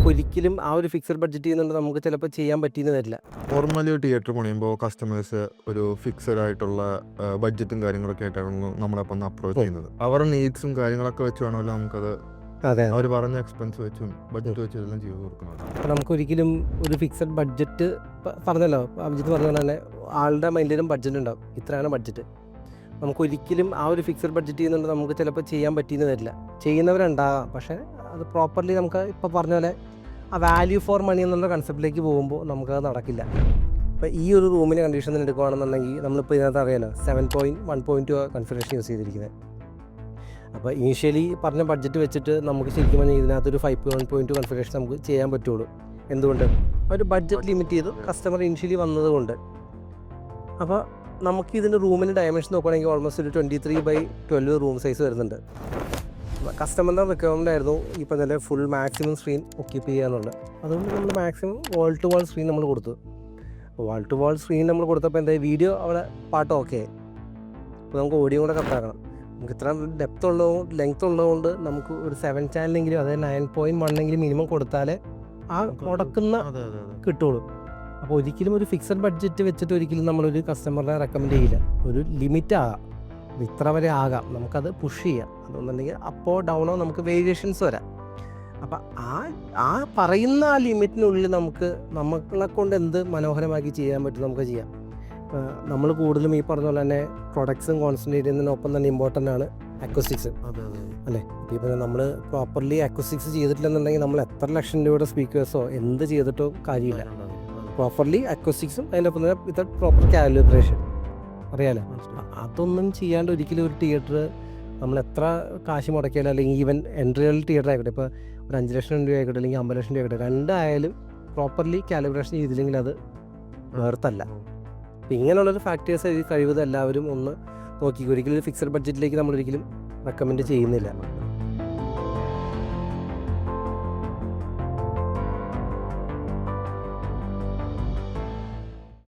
നമുക്കൊരിക്കലും ആ ഒരു ഫിക്സഡ് ബഡ്ജറ്റ് ചെയ്യുന്നുണ്ട് നമുക്ക് ചിലപ്പോൾ ചെയ്യാൻ പറ്റിയെന്ന് വരില്ല. നോർമലി ഒരു തിയേറ്റർ പണിയുമ്പോൾ കസ്റ്റമേഴ്സ് ഒരു ഫിക്സഡ് ആയിട്ടുള്ള ബഡ്ജറ്റും കാര്യങ്ങളൊക്കെ ആയിട്ടാണ് നമ്മളപ്പം അപ്രോച്ച് ചെയ്യുന്നത്. അവരുടെ നീഡ്സും കാര്യങ്ങളൊക്കെ വെച്ച് വേണമല്ലോ നമുക്കത് അതെ. അവർ പറഞ്ഞ എക്സ്പെൻസ് വെച്ചും ബഡ്ജറ്റ് വെച്ചും എല്ലാം ചെയ്ത് കൊടുക്കുന്നത്. അപ്പോൾ നമുക്കൊരിക്കലും ഒരു ഫിക്സഡ് ബഡ്ജറ്റ് പറഞ്ഞല്ലോ, അഭിജിത്ത് പറഞ്ഞ പോലെ തന്നെ ആളുടെ മൈൻഡിലും ബഡ്ജറ്റ് ഉണ്ടാവും, ഇത്രയാണ് ബഡ്ജറ്റ്. നമുക്കൊരിക്കലും ആ ഒരു ഫിക്സഡ് ബഡ്ജറ്റ് ചെയ്യുന്നുണ്ട് നമുക്ക് ചിലപ്പോൾ ചെയ്യാൻ പറ്റിയെന്ന് വരില്ല. ചെയ്യുന്നവരുണ്ടാകാം, പക്ഷേ അത് പ്രോപ്പർലി നമുക്ക് ഇപ്പോൾ പറഞ്ഞ പോലെ ആ വാല്യൂ ഫോർ മണി എന്നുള്ള കൺസെപ്റ്റിലേക്ക് പോകുമ്പോൾ നമുക്കത് നടക്കില്ല. ഇപ്പോൾ ഈ ഒരു റൂമിൻ്റെ കണ്ടീഷൻ എടുക്കുകയാണെന്നുണ്ടെങ്കിൽ നമ്മളിപ്പോൾ ഇതിനകത്ത് അറിയാലോ 7.1.2 കൺഫിഗറേഷൻ യൂസ് ചെയ്തിരിക്കുന്നത്. അപ്പോൾ ഇനീഷ്യലി പറഞ്ഞ ബഡ്ജറ്റ് വെച്ചിട്ട് നമുക്ക് ശരിക്കും പറഞ്ഞാൽ ഇതിനകത്തൊരു 5.2 കൺഫിഗറേഷൻ നമുക്ക് ചെയ്യാൻ പറ്റുള്ളൂ. എന്തുകൊണ്ട്? ഒരു ബഡ്ജറ്റ് ലിമിറ്റ് ചെയ്ത് കസ്റ്റമർ ഇനീഷ്യലി വന്നതുകൊണ്ട്. അപ്പോൾ നമുക്ക് ഇതിൻ്റെ റൂമിൻ്റെ ഡയമെൻഷൻ നോക്കുകയാണെങ്കിൽ ഓൾമോസ്റ്റ് ഒരു 23/12 റൂം സൈസ് വരുന്നുണ്ട്. കസ്റ്റമറിൻ്റെ റിക്വയർമെൻ്റ് ആയിരുന്നു ഇപ്പോൾ തന്നെ ഫുൾ മാക്സിമം സ്ക്രീൻ ഒക്യുപ്പ് ചെയ്യാന്നുള്ളത്. അതുകൊണ്ട് നമ്മൾ maximum wall to wall screen നമ്മൾ കൊടുത്തു. വാൾ ടു വാൾ സ്ക്രീൻ നമ്മൾ കൊടുത്തപ്പോൾ എന്താ വീഡിയോ അവിടെ പാട്ട് ഓക്കെ, അപ്പോൾ നമുക്ക് ഓഡിയോ കൂടെ കട്ടാക്കണം. നമുക്ക് ഇത്ര ഡെപ്ത് ഉള്ളതുകൊണ്ട് ലെങ്ത് ഉള്ളതുകൊണ്ട് നമുക്ക് ഒരു 7 ചാനലെങ്കിലും അതായത് 9.1 മിനിമം കൊടുത്താലേ ആ മുടക്കുന്ന കിട്ടുള്ളൂ. അപ്പോൾ ഒരിക്കലും ഒരു ഫിക്സഡ് ബഡ്ജറ്റ് വെച്ചിട്ട് ഒരിക്കലും നമ്മളൊരു കസ്റ്റമറിനെ റെക്കമെൻഡ് ചെയ്യില്ല. ഒരു ലിമിറ്റ് ആകാം, ഇത്ര വരെ ആകാം, നമുക്കത് പുഷ് ചെയ്യാം. അതുകൊണ്ടുണ്ടെങ്കിൽ അപ്പോ ഡൗണോ നമുക്ക് വേരിയേഷൻസ് വരാം. അപ്പം ആ പറയുന്ന ആ ലിമിറ്റിനുള്ളിൽ നമുക്ക് നമ്മളെ കൊണ്ട് എന്ത് മനോഹരമാക്കി ചെയ്യാൻ പറ്റും നമുക്ക് ചെയ്യാം. നമ്മൾ കൂടുതലും ഈ പറഞ്ഞ പോലെ തന്നെ പ്രൊഡക്ട്സും കോൺസെൻട്രേറ്റ് ചെയ്യുന്നതിനൊപ്പം തന്നെ ഇമ്പോർട്ടൻ്റ് ആണ് അക്വസ്റ്റിക്സ് അല്ലേ. ഇപ്പോൾ നമ്മൾ പ്രോപ്പർലി അക്വസ്റ്റിക്സ് ചെയ്തിട്ടില്ലെന്നുണ്ടെങ്കിൽ നമ്മൾ എത്ര ലക്ഷം രൂപയുടെ സ്പീക്കേഴ്സോ എന്ത് ചെയ്തിട്ടോ കാര്യമില്ല. പ്രോപ്പർലി അക്വസ്റ്റിക്സും അതിൻ്റെ ഒപ്പം തന്നെ വിത്ത് പ്രോപ്പർ കാലിബ്രേഷൻ അറിയാലോ. അതൊന്നും ചെയ്യാണ്ട് ഒരിക്കലും ഒരു തിയേറ്റർ നമ്മൾ എത്ര കാശ് മുടക്കിയാലും അല്ലെങ്കിൽ ഈവൻ എൻട്രി ലെവൽ തിയേറ്റർ ആയിക്കോട്ടെ, ഇപ്പോൾ ഒരു 5 ലക്ഷം രൂപ ആയിക്കോട്ടെ അല്ലെങ്കിൽ 50 ലക്ഷം രൂപ ആയിക്കോട്ടെ, രണ്ടായാലും പ്രോപ്പർലി കാലിബ്രേഷൻ ചെയ്തില്ലെങ്കിൽ അത് വേർത്തല്ല. അപ്പം ഇങ്ങനെയുള്ളൊരു ഫാക്ടേഴ്സ് കഴിവത് എല്ലാവരും ഒന്ന് നോക്കി ഒരിക്കലും ഫിക്സഡ് ബഡ്ജറ്റിലേക്ക് നമ്മളൊരിക്കലും റെക്കമെൻഡ് ചെയ്യുന്നില്ല.